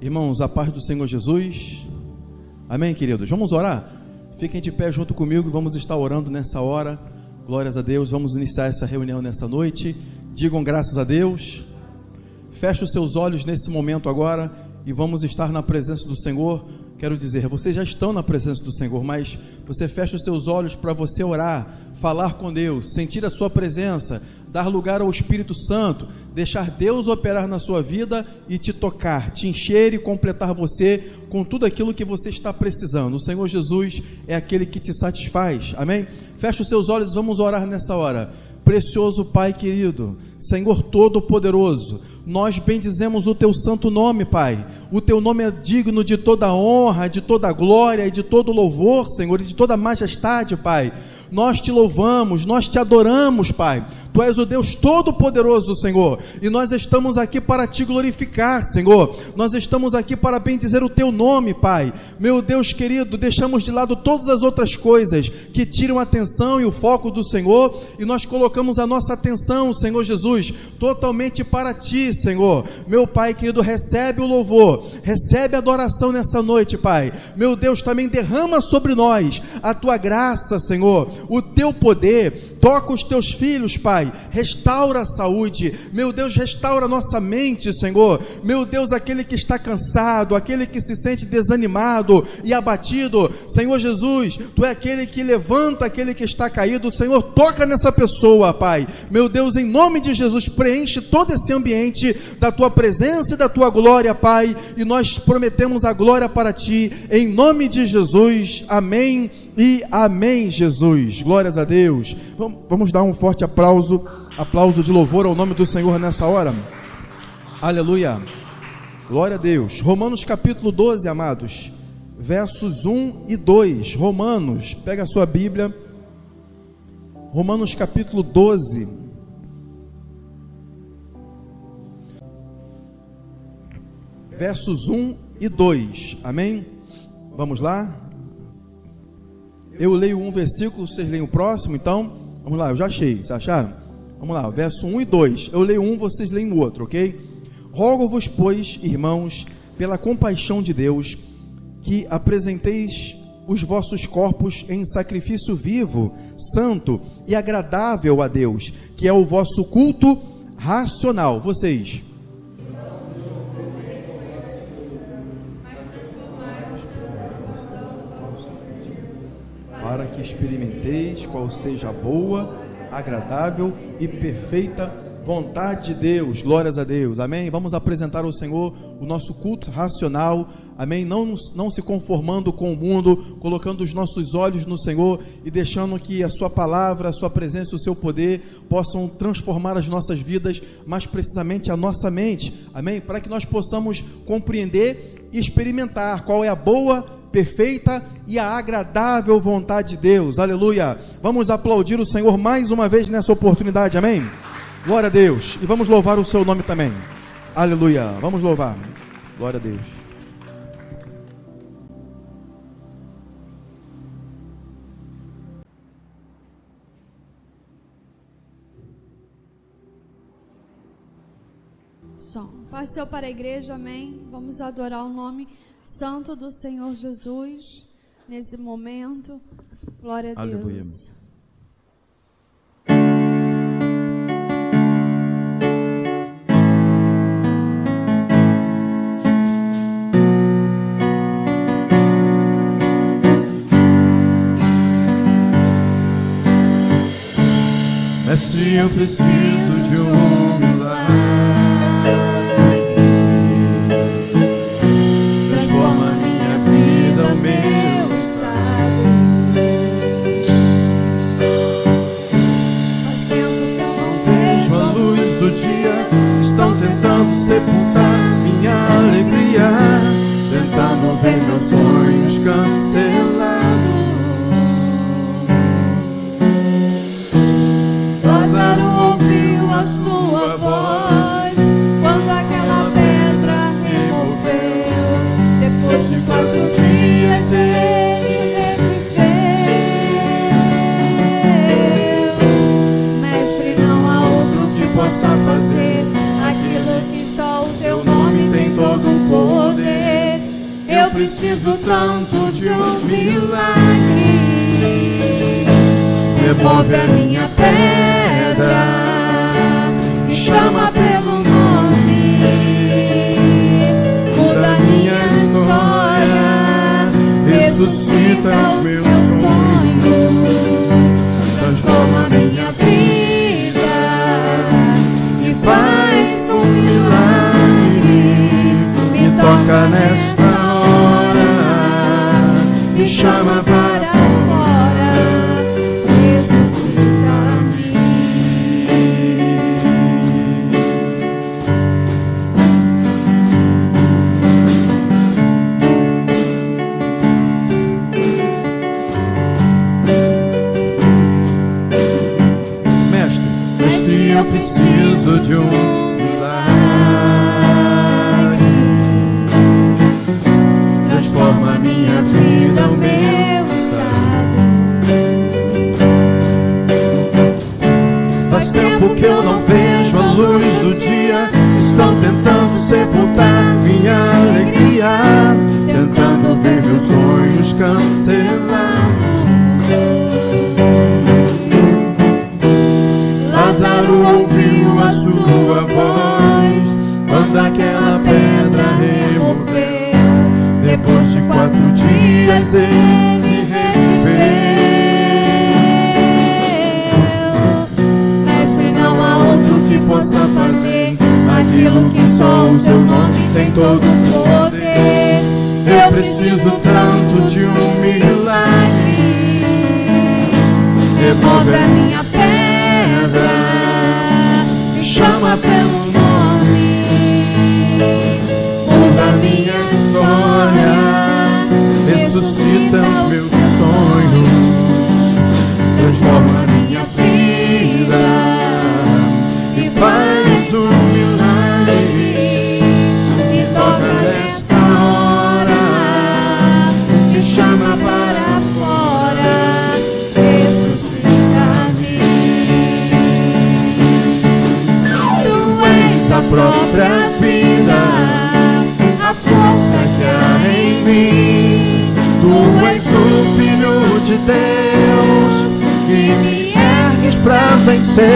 Irmãos, a paz do Senhor Jesus. Amém, queridos? Vamos orar? Fiquem de pé junto comigo, vamos estar orando nessa hora. Glórias a Deus, vamos iniciar essa reunião nessa noite. Digam graças a Deus. Feche os seus olhos nesse momento agora e vamos estar na presença do Senhor. Quero dizer, vocês já estão na presença do Senhor, mas você fecha os seus olhos para você orar, falar com Deus, sentir a sua presença, dar lugar ao Espírito Santo, deixar Deus operar na sua vida e te tocar, te encher e completar você com tudo aquilo que você está precisando. O Senhor Jesus é aquele que te satisfaz, amém? Fecha os seus olhos, vamos orar nessa hora. Precioso Pai querido, Senhor Todo-Poderoso, nós bendizemos o Teu santo nome, Pai. O Teu nome é digno de toda honra, de toda glória e de todo louvor, Senhor, e de toda majestade, Pai. Nós te louvamos, nós te adoramos, Pai. Tu és o Deus Todo-Poderoso, Senhor, e nós estamos aqui para te glorificar, Senhor. Nós estamos aqui para bendizer o Teu nome, Pai. Meu Deus querido, deixamos de lado todas as outras coisas que tiram a atenção e o foco do Senhor, e nós colocamos a nossa atenção, Senhor Jesus, totalmente para Ti, Senhor. Meu Pai querido, recebe o louvor, recebe a adoração nessa noite, Pai. Meu Deus, também derrama sobre nós a Tua graça, Senhor, o Teu poder. Toca os Teus filhos, Pai, restaura a saúde, meu Deus, restaura a nossa mente, Senhor, meu Deus, aquele que está cansado, aquele que se sente desanimado e abatido, Senhor Jesus, Tu é aquele que levanta aquele que está caído, Senhor, toca nessa pessoa, Pai, meu Deus, em nome de Jesus, preenche todo esse ambiente da Tua presença e da Tua glória, Pai, e nós prometemos a glória para Ti, em nome de Jesus, amém e amém, Jesus, glórias a Deus. Vamos dar um forte aplauso de louvor ao nome do Senhor nessa hora, aleluia, glória a Deus. Romanos capítulo 12, amados, versos 1 e 2, Romanos, pega a sua Bíblia, Romanos capítulo 12, versos 1 e 2, amém? Vamos lá? Eu leio um versículo, vocês leem o próximo, então, vamos lá, eu já achei, vocês acharam? Vamos lá, verso 1 e 2, eu leio um, vocês leem o outro, ok? Rogo-vos, pois, irmãos, pela compaixão de Deus, que apresenteis os vossos corpos em sacrifício vivo, santo e agradável a Deus, que é o vosso culto racional. Vocês... para que experimenteis qual seja a boa, agradável e perfeita vontade de Deus. Glórias a Deus, amém? Vamos apresentar ao Senhor o nosso culto racional, amém? Não se conformando com o mundo, colocando os nossos olhos no Senhor e deixando que a sua palavra, a sua presença, o seu poder possam transformar as nossas vidas, mais precisamente a nossa mente, amém? Para que nós possamos compreender e experimentar qual é a boa, perfeita e a agradável vontade de Deus, aleluia. Vamos aplaudir o Senhor mais uma vez nessa oportunidade, amém? Glória a Deus, e vamos louvar o seu nome também, aleluia, vamos louvar, glória a Deus. Som, passou para a igreja, amém? Vamos adorar o nome santo do Senhor Jesus nesse momento, glória a Aleluia. Deus. Mestre, eu preciso de um milagre. Transforma minha vida, o meu estado. Faz tempo que eu não vejo A luz do dia estão tentando sepultar minha alegria, tentando ver meus sonhos cancelados. Lázaro ouviu a sua preciso tanto de um milagre. Remove a minha pedra, me chama pelo nome, muda a minha história, ressuscita os meus sonhos, transforma a minha vida e faz um milagre. Me toca nesta hora, me chama para fora, ressuscita-me. Mestre, eu preciso de um transforma a minha vida, o meu estado. Faz tempo que eu não vejo a luz do dia. Estão tentando sepultar minha alegria, tentando ver meus sonhos cancelados. Lázaro ouviu a sua voz quando aquela pedra removeu. Depois de 4 dias ele reviveu. Mestre, não há outro que possa fazer aquilo que só o seu nome tem todo o poder. Eu preciso tanto de um milagre. Remove a minha pedra, me chama pelo nome, muda a minha história, ressuscita os meus sonhos, transforma a minha vida e faz um milagre. Me toca nesta hora, me chama para fora, ressuscita-me. Tu és a própria vida, a força que há em mim. Tu és o Filho de Deus e me ergues pra vencer.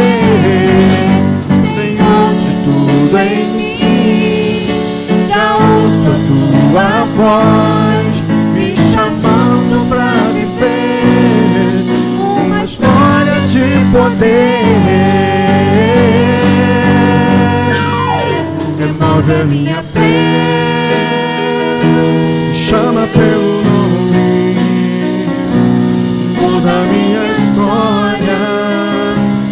Senhor de tudo em mim, já ouço a sua voz me chamando pra viver uma história de poder. Remove a minha pedra, chama pelo nome, muda a minha história,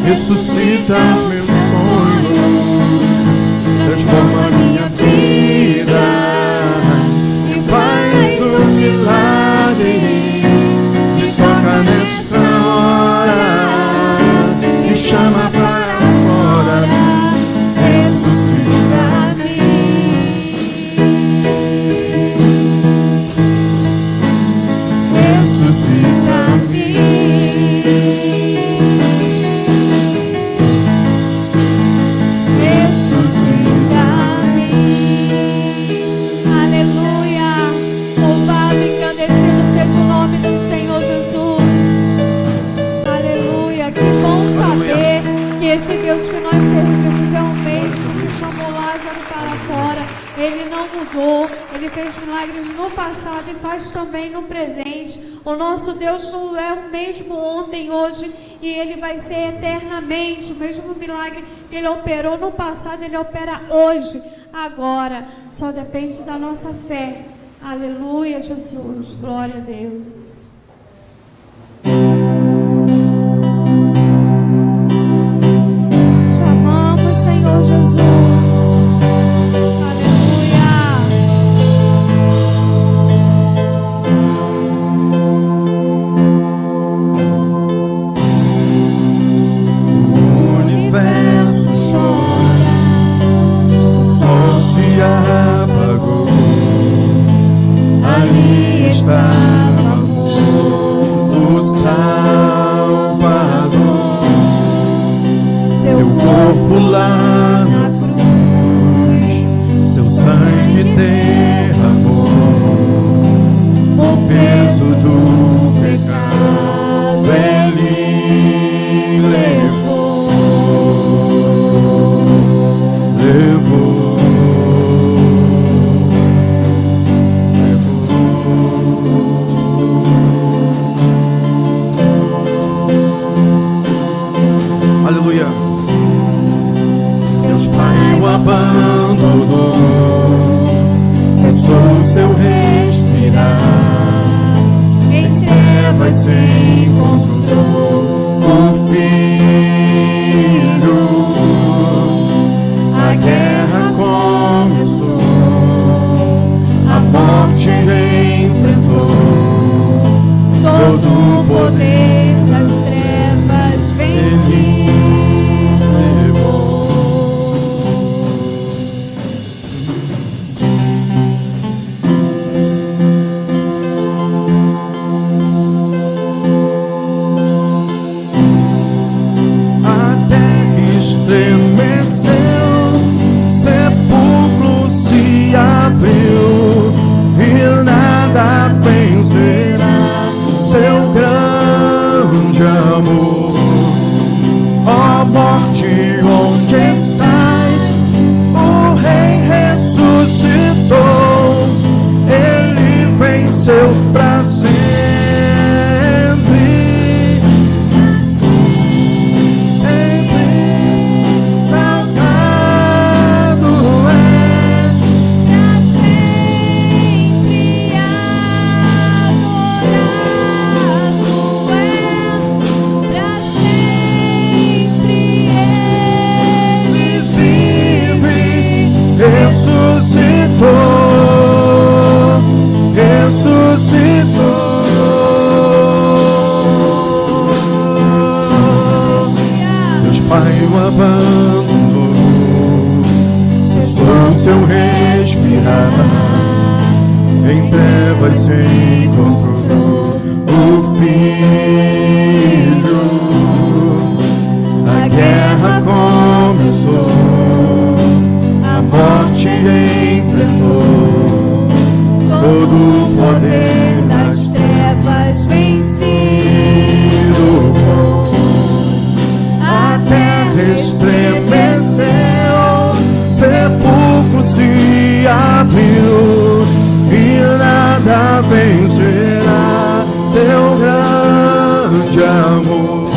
ressuscita meus sonhos, transforma a minha vida e faz um milagre. Me toca nesta hora, me chama para fora, ressuscita-me. Ressuscita-me. Ressuscita-me. Aleluia. Louvado e engrandecido seja o nome do Senhor Jesus. Aleluia. Que bom saber que esse Deus que nós servimos é o mesmo que chamou Lázaro para fora. Ele não mudou, Ele fez milagres no passado e faz também no presente. O nosso Deus não é o mesmo ontem, hoje e Ele vai ser eternamente. O mesmo milagre que Ele operou no passado, Ele opera hoje, agora. Só depende da nossa fé. Aleluia, Jesus. Glória a Deus. Chamamos, Senhor Jesus. Apagou, ali estava amor. Cessou seu respirar, em trevas se encontrou o Filho. A guerra começou, a morte ele enfrentou, todo o poder das trevas vencido levou. A terra estremeceu, sepulcro se abriu e nada vencerá seu grande amor. Ó morte, onde estás? O Rei ressuscitou, ele venceu pra sempre. Seu respirar, em trevas se encontrou o Filho. A guerra começou, a morte enfrentou, todo o poder das trevas vencido foi. A terra estremeceu, sepulcro se abriu e nada vencerá teu grande amor.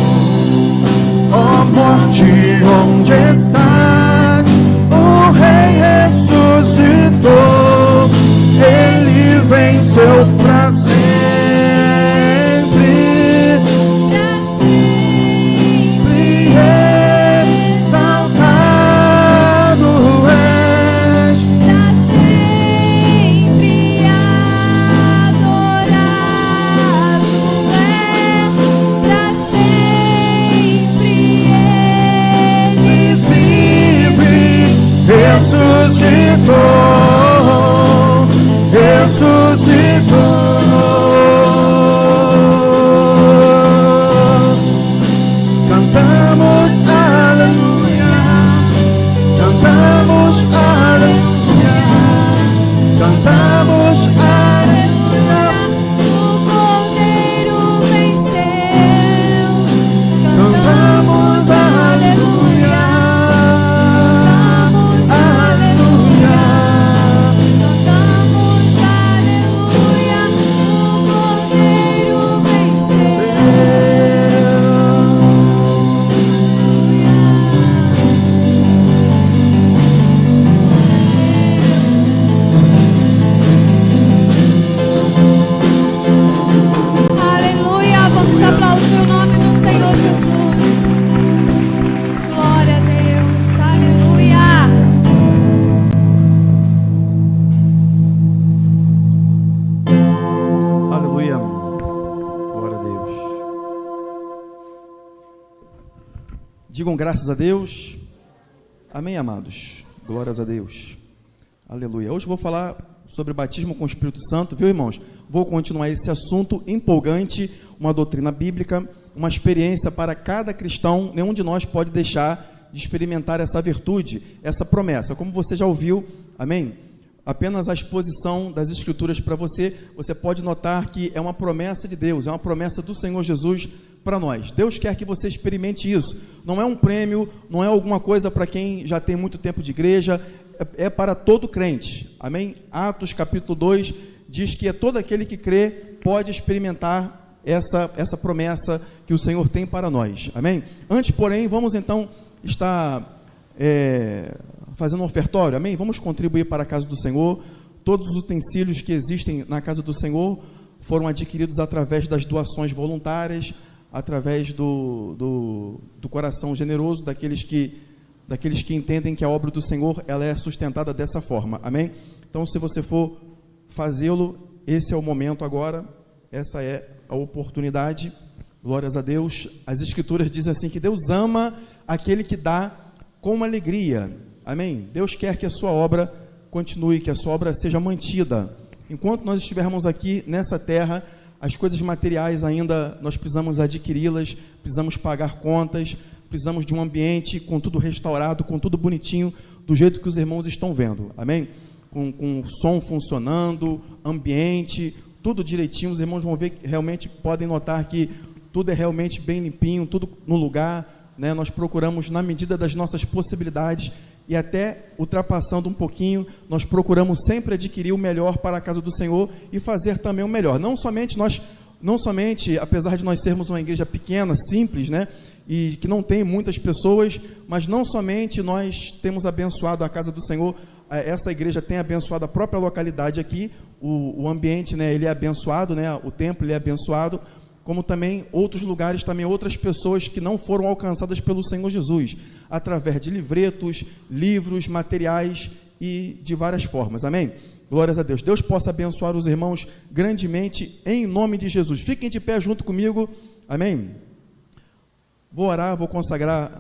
Ó morte, onde estás? O Rei ressuscitou, ele venceu pra sempre. Digam graças a Deus. Amém, amados? Glórias a Deus. Aleluia. Hoje vou falar sobre batismo com o Espírito Santo, viu, irmãos? Vou continuar esse assunto empolgante, uma doutrina bíblica, uma experiência para cada cristão. Nenhum de nós pode deixar de experimentar essa virtude, essa promessa. Como você já ouviu, amém? Apenas a exposição das Escrituras para você, você pode notar que é uma promessa de Deus, é uma promessa do Senhor Jesus para nós. Deus quer que você experimente isso. Não é um prêmio, não é alguma coisa para quem já tem muito tempo de igreja, é para todo crente. Amém? Atos capítulo 2 diz que todo aquele que crê pode experimentar essa promessa que o Senhor tem para nós. Amém? Antes, porém, vamos então estar fazendo um ofertório. Amém? Vamos contribuir para a casa do Senhor. todos os utensílios que existem na casa do Senhor foram adquiridos através das doações voluntárias, através do coração generoso daqueles que entendem que a obra do Senhor ela é sustentada dessa forma, amém? Então, se você for fazê-lo, esse é o momento agora, essa é a oportunidade, glórias a Deus. As Escrituras dizem assim, que Deus ama aquele que dá com alegria, amém? Deus quer que a sua obra continue, que a sua obra seja mantida. Enquanto nós estivermos aqui nessa terra, as coisas materiais ainda nós precisamos adquiri-las, precisamos pagar contas, precisamos de um ambiente com tudo restaurado, com tudo bonitinho, do jeito que os irmãos estão vendo, amém? Com som funcionando, ambiente, tudo direitinho. Os irmãos vão ver, realmente podem notar que tudo é realmente bem limpinho, tudo no lugar, né? Nós procuramos, na medida das nossas possibilidades, e até ultrapassando um pouquinho, nós procuramos sempre adquirir o melhor para a casa do Senhor e fazer também o melhor. Não somente, apesar de nós sermos uma igreja pequena, simples, né, e que não tem muitas pessoas, mas não somente nós temos abençoado a casa do Senhor, essa igreja tem abençoado a própria localidade aqui, o ambiente, né, ele é abençoado, né, o templo ele é abençoado, como também outros lugares, também outras pessoas que não foram alcançadas pelo Senhor Jesus, através de livretos, livros, materiais e de várias formas, amém? Glórias a Deus. Deus possa abençoar os irmãos grandemente, em nome de Jesus. Fiquem de pé junto comigo, amém? Vou orar, vou consagrar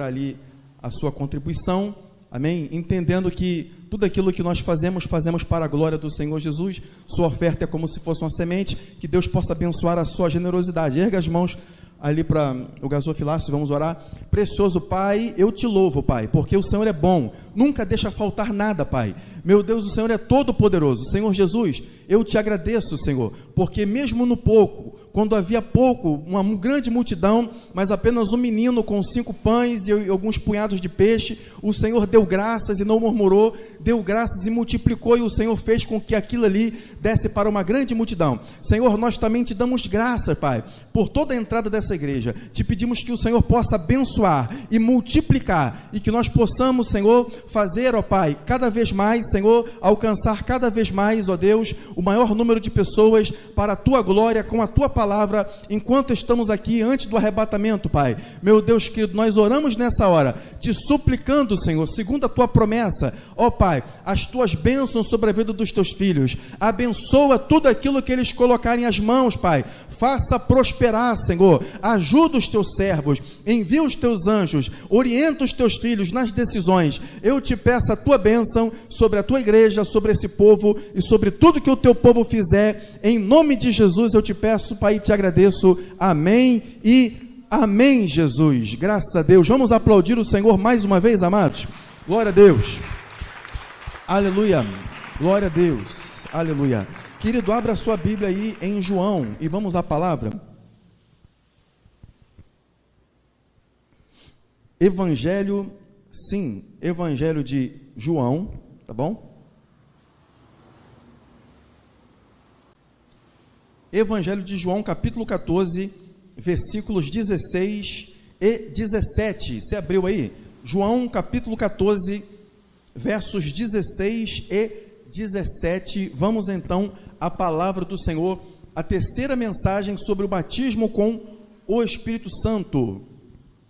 ali a sua contribuição, amém? Entendendo que tudo aquilo que nós fazemos para a glória do Senhor Jesus. Sua oferta é como se fosse uma semente, que Deus possa abençoar a sua generosidade. Erga as mãos ali para o gasofilácio, vamos orar. Precioso Pai, eu te louvo, Pai, porque o Senhor é bom, nunca deixa faltar nada, Pai. Meu Deus, o Senhor é todo poderoso. Senhor Jesus, eu te agradeço, Senhor, porque mesmo no pouco, quando havia pouco, uma grande multidão, mas apenas um menino com 5 pães e alguns punhados de peixe, o Senhor deu graças e não murmurou, deu graças e multiplicou, e o Senhor fez com que aquilo ali desse para uma grande multidão. Senhor, nós também te damos graças, Pai, por toda a entrada dessa igreja. Te pedimos que o Senhor possa abençoar e multiplicar, e que nós possamos, Senhor, fazer, ó Pai, cada vez mais, Senhor, alcançar cada vez mais, ó Deus, o maior número de pessoas para a tua glória, com a tua palavra, enquanto estamos aqui antes do arrebatamento, Pai. Meu Deus querido, nós oramos nessa hora, te suplicando, Senhor, segundo a tua promessa, ó Pai, as tuas bênçãos sobre a vida dos teus filhos. Abençoa tudo aquilo que eles colocarem as mãos, Pai. Faça prosperar, Senhor. Ajuda os teus servos, envia os teus anjos, orienta os teus filhos nas decisões. Eu te peço a tua bênção sobre a tua igreja, sobre esse povo e sobre tudo que o teu povo fizer. Em nome de Jesus eu te peço, Pai, e te agradeço. Amém e amém, Jesus. Graças a Deus. Vamos aplaudir o Senhor mais uma vez, amados. Glória a Deus. Aleluia. Glória a Deus. Aleluia. Querido, abra a sua Bíblia aí em João e vamos à palavra. Evangelho de João, tá bom? Evangelho de João, capítulo 14, versículos 16 e 17. Você abriu aí? João, capítulo 14, versos 16 e 17. Vamos então à palavra do Senhor, a terceira mensagem sobre o batismo com o Espírito Santo.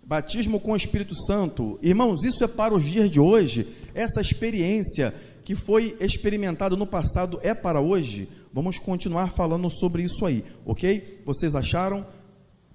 Batismo com o Espírito Santo. Irmãos, isso é para os dias de hoje. Essa experiência que foi experimentada no passado é para hoje. Vamos continuar falando sobre isso aí, ok? Vocês acharam?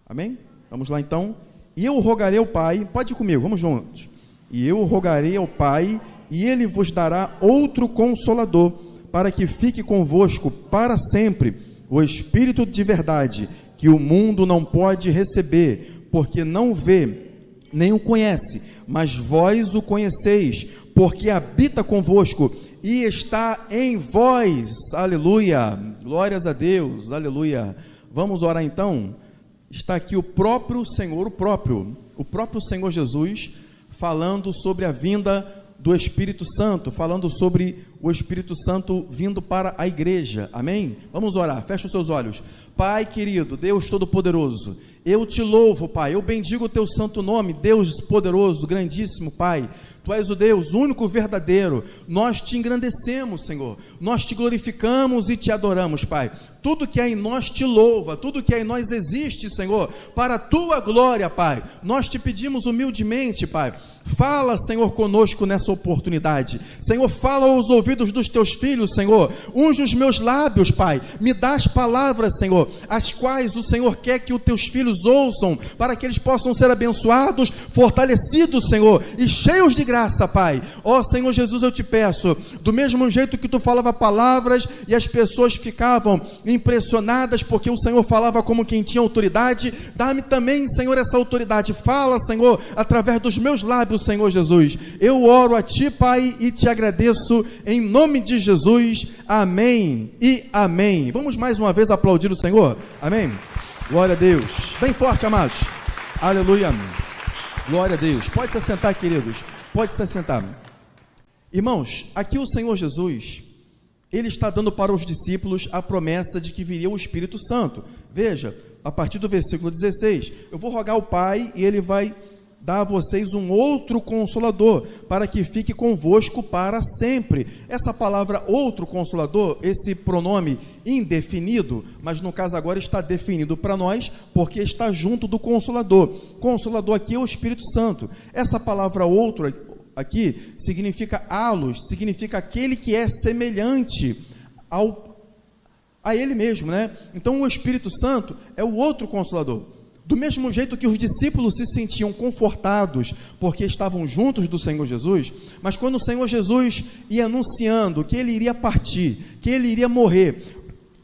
Amém? Vamos lá então. E eu rogarei ao Pai, pode ir comigo, vamos juntos. E eu rogarei ao Pai, e Ele vos dará outro Consolador, para que fique convosco para sempre, o Espírito de verdade, que o mundo não pode receber, porque não vê, nem o conhece, mas vós o conheceis, porque habita convosco e está em vós. Aleluia, glórias a Deus, aleluia. Vamos orar então. Está aqui o próprio Senhor, o próprio Senhor Jesus, falando sobre a vinda do Espírito Santo, falando sobre o Espírito Santo vindo para a igreja, amém? Vamos orar, fecha os seus olhos. Pai querido, Deus Todo-Poderoso, eu te louvo, Pai, eu bendigo o teu santo nome, Deus poderoso, grandíssimo, Pai. Tu és o Deus único, verdadeiro. Nós te engrandecemos, Senhor. Nós te glorificamos e te adoramos, Pai. Tudo que é em nós te louva, tudo que é em nós existe, Senhor, para a tua glória, Pai. Nós te pedimos humildemente, Pai. Fala, Senhor, conosco nessa oportunidade. Senhor, fala aos ouvidos dos teus filhos, Senhor. Unge os meus lábios, Pai. Me dá as palavras, Senhor, as quais o Senhor quer que os teus filhos ouçam, para que eles possam ser abençoados, fortalecidos, Senhor, e cheios de graça, Pai. Ó Senhor Jesus, eu te peço, do mesmo jeito que tu falava palavras e as pessoas ficavam impressionadas porque o Senhor falava como quem tinha autoridade, dá-me também, Senhor, essa autoridade. Fala, Senhor, através dos meus lábios, Senhor Jesus. Eu oro a ti, Pai, e te agradeço em nome de Jesus. Amém e amém. Vamos mais uma vez aplaudir o Senhor? Amém? Glória a Deus. Bem forte, amados. Aleluia. Glória a Deus. Pode se assentar, queridos. Pode se assentar. Irmãos, aqui o Senhor Jesus, ele está dando para os discípulos a promessa de que viria o Espírito Santo. Veja, a partir do versículo 16, eu vou rogar ao Pai e ele vai dar a vocês um outro Consolador, para que fique convosco para sempre. Essa palavra outro Consolador, esse pronome indefinido, mas no caso agora está definido para nós, porque está junto do Consolador. Consolador aqui é o Espírito Santo. Essa palavra outro aqui significa halos, significa aquele que é semelhante a ele mesmo, né? Então o Espírito Santo é o outro Consolador. Do mesmo jeito que os discípulos se sentiam confortados porque estavam juntos do Senhor Jesus, mas quando o Senhor Jesus ia anunciando que ele iria partir, que ele iria morrer,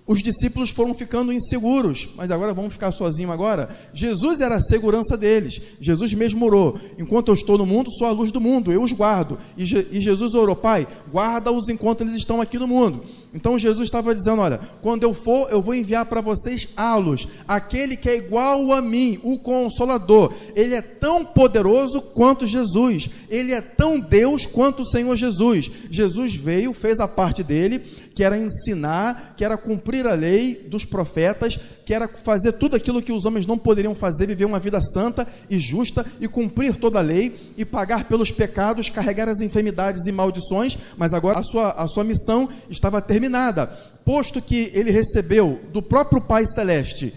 os discípulos foram ficando inseguros, mas agora vamos ficar sozinhos agora. Jesus era a segurança deles. Jesus mesmo orou: enquanto eu estou no mundo, sou a luz do mundo, eu os guardo. E Jesus orou: Pai, guarda-os enquanto eles estão aqui no mundo. Então Jesus estava dizendo: olha, quando eu for, eu vou enviar para vocês halos, aquele que é igual a mim, o Consolador. Ele é tão poderoso quanto Jesus, ele é tão Deus quanto o Senhor Jesus. Jesus veio, fez a parte dele, que era ensinar, que era cumprir a lei dos profetas, que era fazer tudo aquilo que os homens não poderiam fazer, viver uma vida santa e justa, e cumprir toda a lei, e pagar pelos pecados, carregar as enfermidades e maldições. Mas agora a sua missão estava terminada, posto que ele recebeu do próprio Pai Celeste,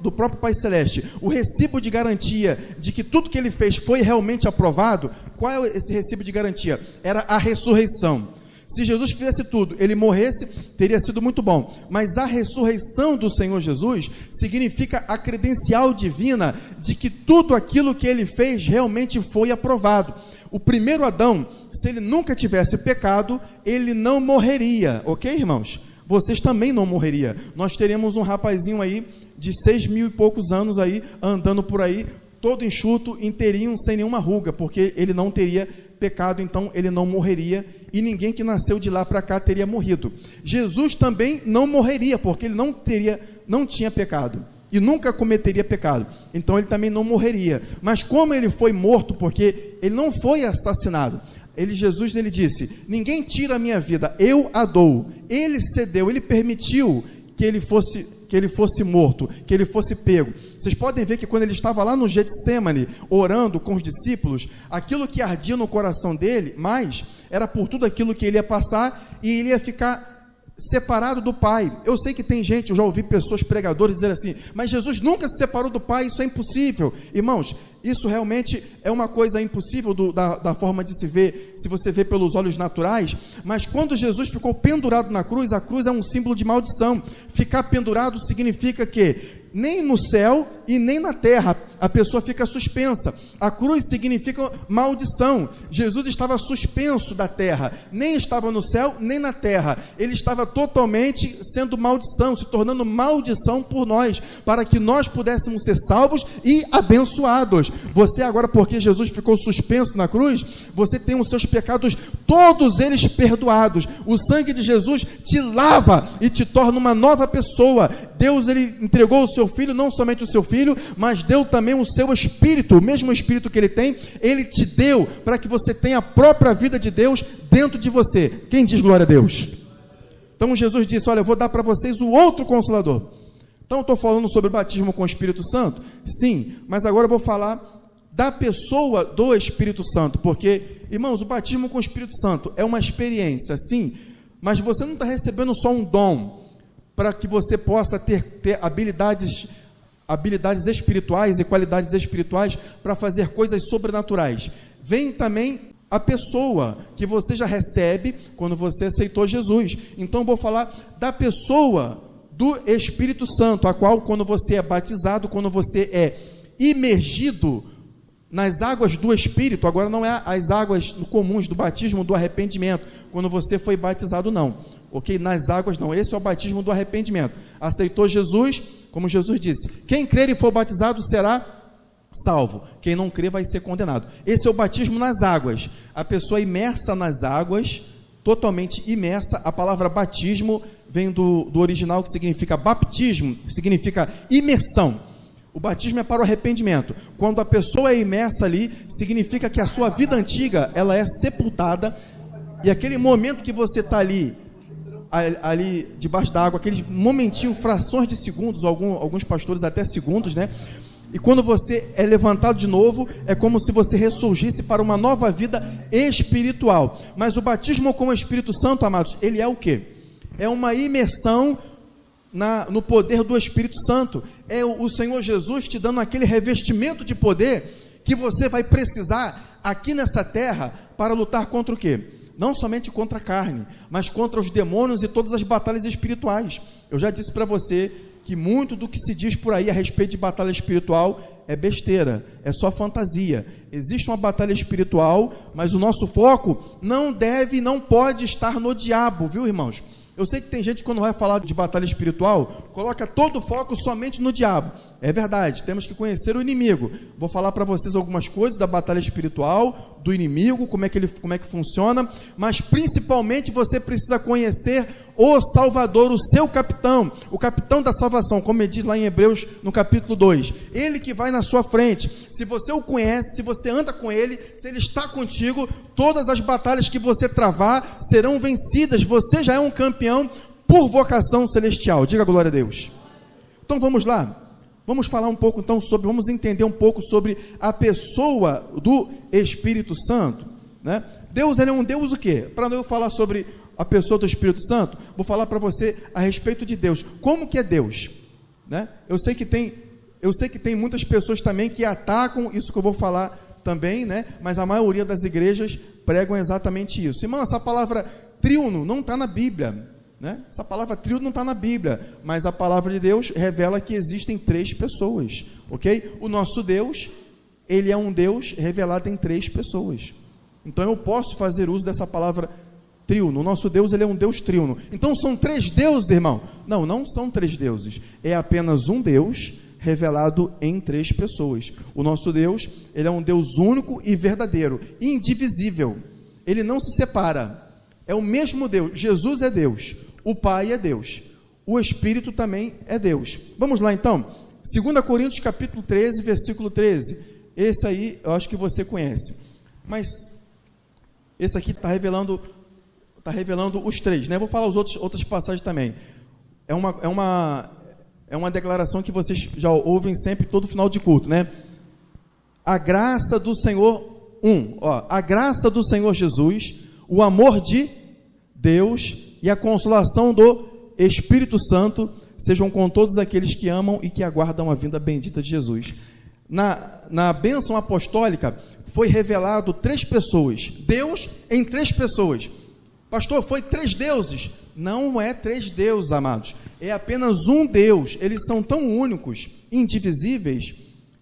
do próprio Pai Celeste, o recibo de garantia de que tudo que ele fez foi realmente aprovado. Qual é esse recibo de garantia? Era a ressurreição. Se Jesus fizesse tudo, ele morresse, teria sido muito bom, mas a ressurreição do Senhor Jesus significa a credencial divina de que tudo aquilo que ele fez realmente foi aprovado. O primeiro Adão, se ele nunca tivesse pecado, ele não morreria, ok, irmãos? Vocês também não morreriam. Nós teríamos um rapazinho aí de 6.000 e poucos anos aí, andando por aí, todo enxuto, inteirinho, sem nenhuma ruga, porque ele não teria pecado, então ele não morreria, e ninguém que nasceu de lá para cá teria morrido. Jesus também não morreria, porque ele não tinha pecado, e nunca cometeria pecado, então ele também não morreria. Mas como ele foi morto, porque ele não foi assassinado, Jesus disse: ninguém tira a minha vida, eu a dou. Ele cedeu, ele permitiu que ele fosse morto, que ele fosse pego. Vocês podem ver que quando ele estava lá no Getsêmani, orando com os discípulos, aquilo que ardia no coração dele, mais, era por tudo aquilo que ele ia passar, e ele ia ficar separado do Pai. Eu sei que tem gente, eu já ouvi pessoas, pregadores, dizer assim: mas Jesus nunca se separou do Pai, isso é impossível. Irmãos, isso realmente é uma coisa impossível da forma de se ver, se você vê pelos olhos naturais. Mas quando Jesus ficou pendurado na cruz, a cruz é um símbolo de maldição. Ficar pendurado significa que nem no céu e nem na terra a pessoa fica suspensa. A cruz significa maldição. Jesus estava suspenso da terra, nem estava no céu nem na terra. Ele estava totalmente sendo maldição, se tornando maldição por nós, para que nós pudéssemos ser salvos e abençoados. Você agora, porque Jesus ficou suspenso na cruz, você tem os seus pecados, todos eles perdoados. O sangue de Jesus te lava e te torna uma nova pessoa. Deus, ele entregou o seu seu Filho, não somente o seu Filho, mas deu também o seu Espírito, o mesmo Espírito que Ele tem, Ele te deu, para que você tenha a própria vida de Deus dentro de você. Quem diz glória a Deus? Então Jesus disse, olha, eu vou dar para vocês o outro Consolador. Então eu estou falando sobre o batismo com o Espírito Santo? Sim, mas agora eu vou falar da pessoa do Espírito Santo, porque, irmãos, o batismo com o Espírito Santo é uma experiência, sim, mas você não está recebendo só um dom, para que você possa ter habilidades espirituais e qualidades espirituais para fazer coisas sobrenaturais. Vem também a pessoa que você já recebe quando você aceitou Jesus. Então vou falar da pessoa do Espírito Santo, a qual, quando você é batizado, quando você é imergido nas águas do Espírito, agora não é as águas comuns do batismo do arrependimento, quando você foi batizado, não, ok? Nas águas não, esse é o batismo do arrependimento. Aceitou Jesus, como Jesus disse, quem crer e for batizado será salvo, quem não crer vai ser condenado. Esse é o batismo nas águas, a pessoa imersa nas águas, totalmente imersa. A palavra batismo vem do original, que significa baptismo, significa imersão. O batismo é para o arrependimento. Quando a pessoa é imersa ali, significa que a sua vida antiga, ela é sepultada, e aquele momento que você está ali debaixo da água, aquele momentinho, frações de segundos, alguns pastores até segundos, né? E quando você é levantado de novo, é como se você ressurgisse para uma nova vida espiritual. Mas o batismo com o Espírito Santo, amados, ele é o quê? É uma imersão no poder do Espírito Santo. É o Senhor Jesus te dando aquele revestimento de poder que você vai precisar aqui nessa terra para lutar contra o quê? Não somente contra a carne, mas contra os demônios e todas as batalhas espirituais. Eu já disse para você que muito do que se diz por aí a respeito de batalha espiritual é besteira, é só fantasia. Existe uma batalha espiritual, mas o nosso foco não deve e não pode estar no diabo, viu, irmãos? Eu sei que tem gente que, quando vai falar de batalha espiritual, coloca todo o foco somente no diabo. É verdade, temos que conhecer o inimigo. Vou falar para vocês algumas coisas da batalha espiritual, do inimigo, como é que funciona, mas principalmente você precisa conhecer o Salvador, o seu capitão, o capitão da salvação, como ele diz lá em Hebreus, no capítulo 2. Ele que vai na sua frente. Se você o conhece, se você anda com ele, se ele está contigo, todas as batalhas que você travar serão vencidas. Você já é um campeão por vocação celestial. Diga glória a Deus. Então vamos lá. Vamos falar um pouco então vamos entender um pouco sobre a pessoa do Espírito Santo, né? Deus, ele é um Deus o quê? Para eu falar sobre a pessoa do Espírito Santo, vou falar para você a respeito de Deus. Como que é Deus, né? Eu sei que tem muitas pessoas também que atacam isso que eu vou falar também, né? Mas a maioria das igrejas pregam exatamente isso. Irmão, essa palavra tríuno não está na Bíblia, né? Essa palavra tríuno não está na Bíblia, mas a palavra de Deus revela que existem 3 pessoas, ok? O nosso Deus, ele é um Deus revelado em 3 pessoas. Então eu posso fazer uso dessa palavra tríuno. O nosso Deus, ele é um Deus tríuno. Então são 3 deuses, irmão? Não, não são 3 deuses. É apenas um Deus revelado em 3 pessoas. O nosso Deus, ele é um Deus único e verdadeiro, indivisível. Ele não se separa. É o mesmo Deus. Jesus é Deus. O Pai é Deus. O Espírito também é Deus. Vamos lá então. 2 Coríntios capítulo 13, versículo 13. Esse aí eu acho que você conhece. Mas esse aqui está revelando os 3, né? Vou falar outras passagens também. É uma declaração que vocês já ouvem sempre, todo final de culto, né? A graça do Senhor, a graça do Senhor Jesus, o amor de Deus e a consolação do Espírito Santo sejam com todos aqueles que amam e que aguardam a vinda bendita de Jesus. Na bênção apostólica foi revelado 3 pessoas, Deus em 3 pessoas. Pastor, foi 3 deuses? Não é 3 deuses, amados, é apenas um Deus. Eles são tão únicos, indivisíveis,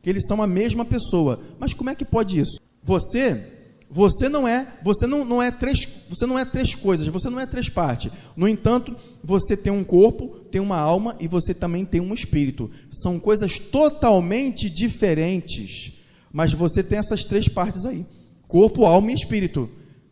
que eles são a mesma pessoa. Mas como é que pode isso? Você não é 3 coisas, você não é 3 partes. No entanto, você tem um corpo, tem uma alma e você também tem um espírito. São coisas totalmente diferentes, mas você tem essas 3 partes aí: corpo, alma e espírito,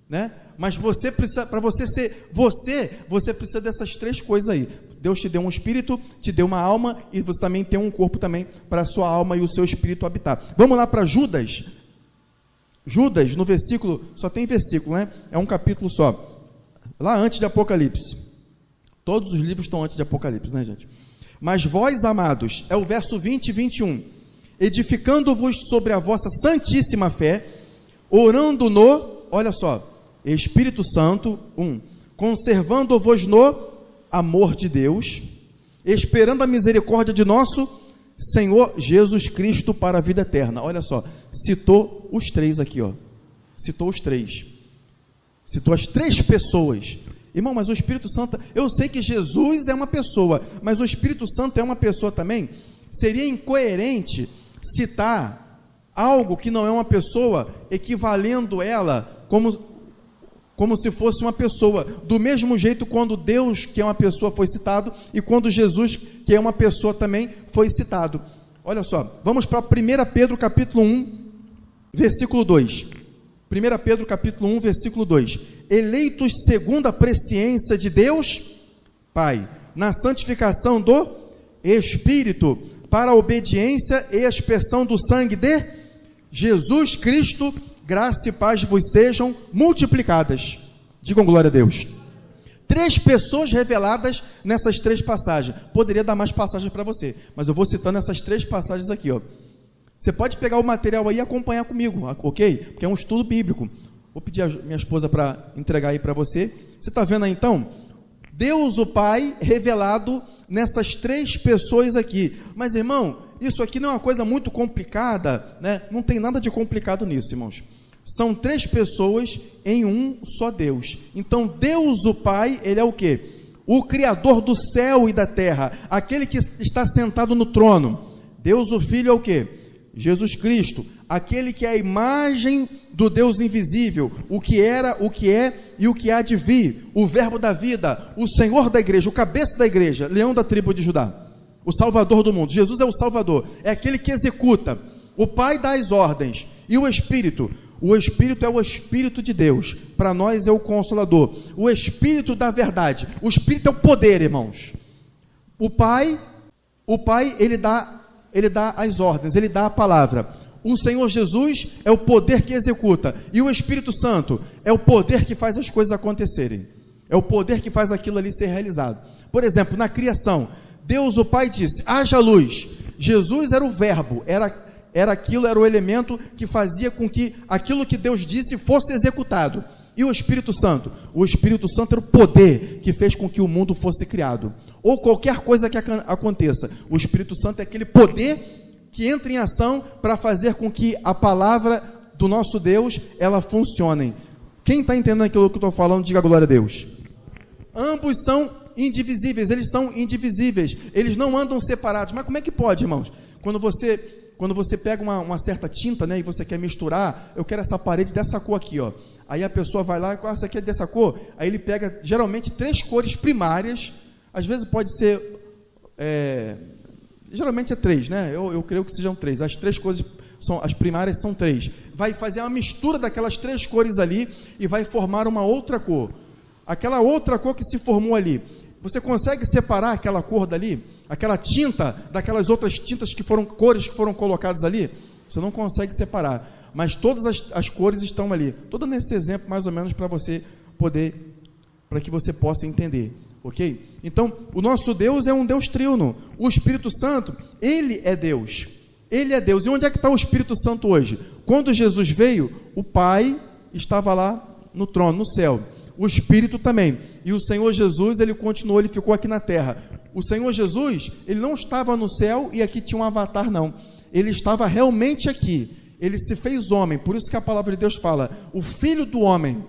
né? Mas você precisa, para você ser você precisa dessas três coisas aí. Deus te deu um espírito, te deu uma alma, e você também tem um corpo também para a sua alma e o seu espírito habitar. Vamos lá para Judas. Judas, no versículo, só tem versículo, né? É um capítulo só. Lá antes de Apocalipse. Todos os livros estão antes de Apocalipse, né, gente? Mas vós, amados, é o verso 20 e 21. Edificando-vos sobre a vossa santíssima fé, orando no, olha só, Espírito Santo, conservando-vos no amor de Deus, esperando a misericórdia de nosso Senhor Jesus Cristo para a vida eterna. Olha só, citou os três aqui, ó. Citou os três. Citou as três pessoas. Irmão, mas o Espírito Santo, eu sei que Jesus é uma pessoa, mas o Espírito Santo é uma pessoa também. Seria incoerente citar algo que não é uma pessoa, equivalendo ela como se fosse uma pessoa. Do mesmo jeito, quando Deus, que é uma pessoa, foi citado, e quando Jesus, que é uma pessoa também, foi citado. Olha só, vamos para 1 Pedro capítulo 1, versículo 2. 1 Pedro capítulo 1, versículo 2. Eleitos segundo a presciência de Deus, Pai, na santificação do Espírito, para a obediência e expressão do sangue de Jesus Cristo, graça e paz vos sejam multiplicadas. Digam glória a Deus. Três pessoas reveladas nessas três passagens. Poderia dar mais passagens para você, mas eu vou citando essas três passagens aqui, ó. Você pode pegar o material aí e acompanhar comigo, ok? Porque é um estudo bíblico. Vou pedir a minha esposa para entregar aí para você. Você está vendo aí então? Deus o Pai revelado nessas três pessoas aqui. Mas, irmão, isso aqui não é uma coisa muito complicada, né? Não tem nada de complicado nisso, irmãos. São três pessoas em um só Deus. Então, Deus o Pai, ele é o quê? O Criador do céu e da terra, aquele que está sentado no trono. Deus o Filho é o quê? Jesus Cristo, aquele que é a imagem do Deus invisível, o que era, o que é e o que há de vir, o verbo da vida, o Senhor da igreja, o cabeça da igreja, leão da tribo de Judá, o Salvador do mundo. Jesus é o Salvador, é aquele que executa. O Pai dá as ordens, e o Espírito é o Espírito de Deus, para nós é o Consolador, o Espírito da verdade, o Espírito é o poder, irmãos. O Pai ele dá as ordens, ele dá a palavra. O Senhor Jesus é o poder que executa, e o Espírito Santo é o poder que faz as coisas acontecerem, é o poder que faz aquilo ali ser realizado. Por exemplo, na criação, Deus o Pai disse, haja luz. Jesus era o verbo, era aquilo, era o elemento que fazia com que aquilo que Deus disse fosse executado. E o Espírito Santo? O Espírito Santo era o poder que fez com que o mundo fosse criado, ou qualquer coisa que aconteça. O Espírito Santo é aquele poder que entra em ação para fazer com que a palavra do nosso Deus, ela funcione. Quem está entendendo aquilo que eu estou falando, diga glória a Deus. Ambos são indivisíveis, eles são indivisíveis, eles não andam separados. Mas como é que pode, irmãos? Quando você pega uma certa tinta, né, e você quer misturar, eu quero essa parede dessa cor aqui, ó. Aí a pessoa vai lá, essa aqui é dessa cor, aí ele pega, geralmente, três cores primárias, às vezes pode ser, geralmente é três, né, eu creio que sejam três, as três cores, as primárias são três, vai fazer uma mistura daquelas três cores ali, e vai formar uma outra cor, aquela outra cor que se formou ali. Você consegue separar aquela cor dali, aquela tinta, daquelas outras tintas que foram cores que foram colocadas ali? Você não consegue separar, mas todas as cores estão ali. Estou dando esse exemplo mais ou menos para você poder, para que você possa entender, ok? Então, o nosso Deus é um Deus trino. O Espírito Santo, ele é Deus. Ele é Deus. E onde é que está o Espírito Santo hoje? Quando Jesus veio, o Pai estava lá no trono, no céu. O Espírito também, e o Senhor Jesus, ele continuou, ele ficou aqui na terra. O Senhor Jesus, ele não estava no céu e aqui tinha um avatar, não. Ele estava realmente aqui, ele se fez homem. Por isso que a palavra de Deus fala, o Filho do homem.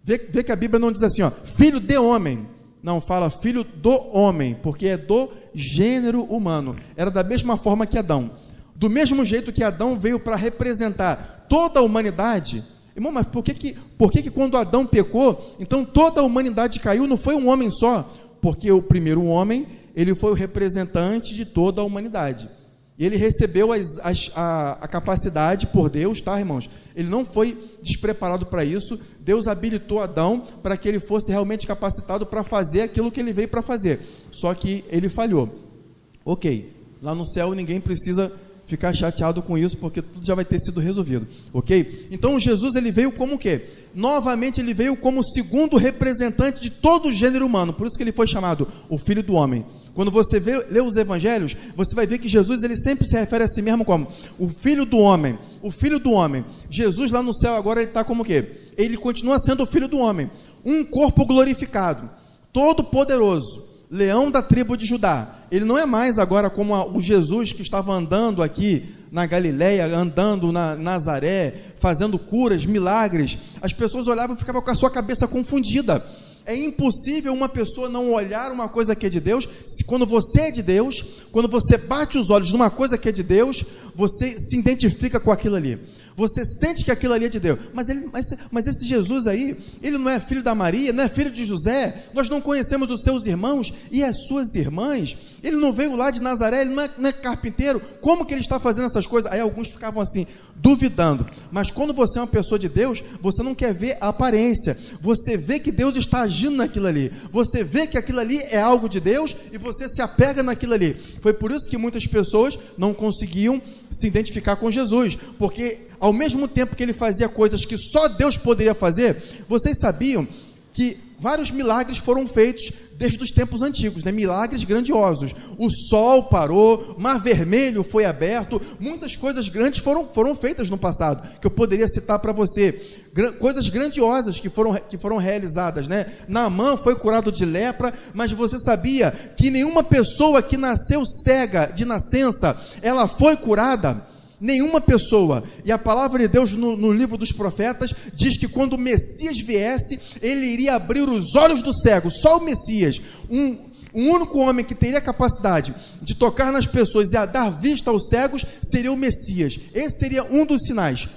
Vê que a Bíblia não diz assim, ó, filho de homem, não, fala filho do homem, porque é do gênero humano. Era da mesma forma que Adão, do mesmo jeito que Adão veio para representar toda a humanidade. Irmão, mas por que quando Adão pecou, então toda a humanidade caiu? Não foi um homem só, porque o primeiro homem, ele foi o representante de toda a humanidade, E ele recebeu a capacidade por Deus, tá, irmãos? Ele não foi despreparado para isso. Deus habilitou Adão para que ele fosse realmente capacitado para fazer aquilo que ele veio para fazer. Só que ele falhou. Ok, lá no céu ninguém precisa ficar chateado com isso, porque tudo já vai ter sido resolvido, ok? Então Jesus, ele veio como o quê? Novamente ele veio como o segundo representante de todo o gênero humano, por isso que ele foi chamado o Filho do Homem. Quando você lê os evangelhos, você vai ver que Jesus, ele sempre se refere a si mesmo como o Filho do Homem, o Filho do Homem. Jesus lá no céu agora, ele está como o quê? Ele continua sendo o Filho do Homem, um corpo glorificado, todo poderoso, leão da tribo de Judá. Ele não é mais agora como o Jesus que estava andando aqui na Galileia, andando na Nazaré, fazendo curas, milagres. As pessoas olhavam e ficavam com a sua cabeça confundida. É impossível uma pessoa não olhar uma coisa que é de Deus. Quando você é de Deus, quando você bate os olhos numa coisa que é de Deus, você se identifica com aquilo ali. Você sente que aquilo ali é de Deus. Mas esse Jesus aí, ele não é filho da Maria, não é filho de José. Nós não conhecemos os seus irmãos e as suas irmãs. Ele não veio lá de Nazaré, ele não é carpinteiro. Como que ele está fazendo essas coisas? Aí alguns ficavam assim, duvidando. Mas quando você é uma pessoa de Deus, você não quer ver a aparência. Você vê que Deus está agindo naquilo ali. Você vê que aquilo ali é algo de Deus e você se apega naquilo ali. Foi por isso que muitas pessoas não conseguiam se identificar com Jesus, porque ao mesmo tempo que ele fazia coisas que só Deus poderia fazer, vocês sabiam que vários milagres foram feitos desde os tempos antigos, né? Milagres grandiosos. O sol parou, o mar vermelho foi aberto, muitas coisas grandes foram feitas no passado, que eu poderia citar para você, coisas grandiosas que foram realizadas, né? Naamã foi curado de lepra, mas você sabia que nenhuma pessoa que nasceu cega de nascença, ela foi curada? Nenhuma pessoa. E a palavra de Deus no livro dos profetas diz que quando o Messias viesse, ele iria abrir os olhos do cego. Só o Messias, um único homem que teria capacidade de tocar nas pessoas e a dar vista aos cegos, seria o Messias. Esse seria um dos sinais,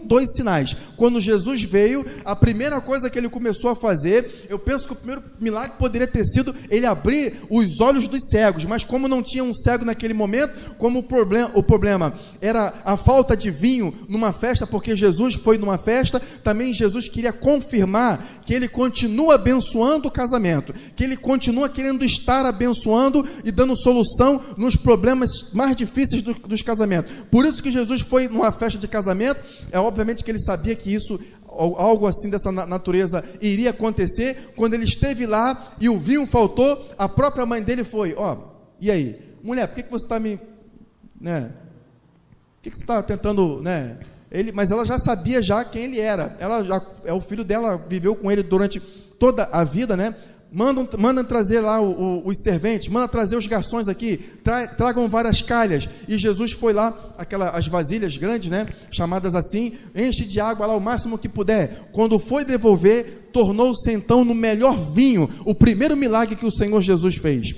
dois sinais. Quando Jesus veio, a primeira coisa que ele começou a fazer, eu penso que o primeiro milagre poderia ter sido ele abrir os olhos dos cegos, mas como não tinha um cego naquele momento, como o problema era a falta de vinho numa festa, porque Jesus foi numa festa, também Jesus queria confirmar que ele continua abençoando o casamento, que ele continua querendo estar abençoando e dando solução nos problemas mais difíceis dos casamentos. Por isso que Jesus foi numa festa de casamento. É obviamente que ele sabia que isso, algo assim dessa natureza, iria acontecer. Quando ele esteve lá e o vinho faltou, a própria mãe dele foi, e aí? Mulher, por que você está me... né? Por que você está tentando... né? Mas ela já sabia já quem ele era. Ela já é o filho dela, viveu com ele durante toda a vida, né? Manda trazer lá os serventes, manda trazer os garçons aqui, tragam várias calhas. E Jesus foi lá, as vasilhas grandes, né, chamadas assim, enche de água lá o máximo que puder. Quando foi devolver, tornou-se então no melhor vinho. O primeiro milagre que o Senhor Jesus fez.